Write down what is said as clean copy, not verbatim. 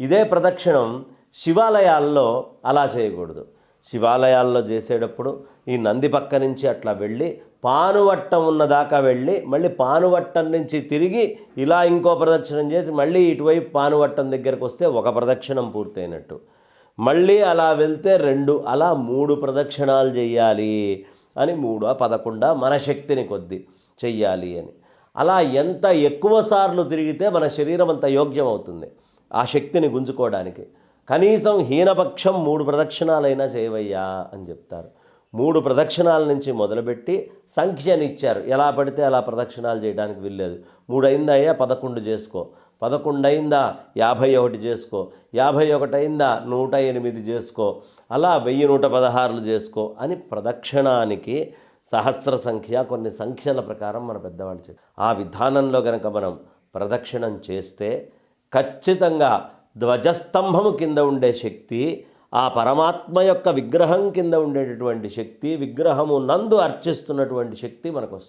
ఇదే ప్రదక్షిణం శివాలయాల్లో అలా చేయకూడదు. శివాలయాల్లో చేసేటప్పుడు ఈ నంది పక్క నుంచి అట్లా వెళ్ళి పానువట్టం ఉన్నదాకా వెళ్ళి మళ్ళీ పానువట్టం నుంచి తిరిగి ఇలా ఇంకో ప్రదక్షిణం చేసి మళ్ళీ ఇటువైపు పానువట్టం దగ్గరకు వస్తే ఒక ప్రదక్షిణం పూర్తయినట్టు. మళ్ళీ అలా వెళ్తే 2, అలా 3 ప్రదక్షిణాలు చెయ్యాలి అని 3 11 మన శక్తిని కొద్దీ చెయ్యాలి అని. అలా ఎంత ఎక్కువ సార్లు తిరిగితే మన శరీరం అంత యోగ్యం అవుతుంది ఆ శక్తిని గుంజుకోవడానికి. కనీసం హీనపక్షం 3 ప్రదక్షిణాలైనా చేయవయ్యా అని చెప్తారు. 3 ప్రదక్షిణాల నుంచి మొదలుపెట్టి సంఖ్యనిచ్చారు. ఎలా పడితే అలా ప్రదక్షిణాలు చేయడానికి వీల్లేదు. 3 అయిందయ్యా 11 చేసుకో, 11 అయిందా 51 చేసుకో, 51 అయిందా 108 చేసుకో, అలా 1116 చేసుకో అని ప్రదక్షిణానికి సహస్ర సంఖ్య కొన్ని సంఖ్యల ప్రకారం మన పెద్దవాళ్ళు చెప్పారు. ఆ విధానంలో కనుక మనం ప్రదక్షిణం చేస్తే ఖచ్చితంగా ధ్వజస్తంభము కింద ఉండే శక్తి, ఆ పరమాత్మ యొక్క విగ్రహం కింద ఉండేటటువంటి శక్తి, విగ్రహము నందు అర్చిస్తున్నటువంటి శక్తి మనకు వస్తుంది.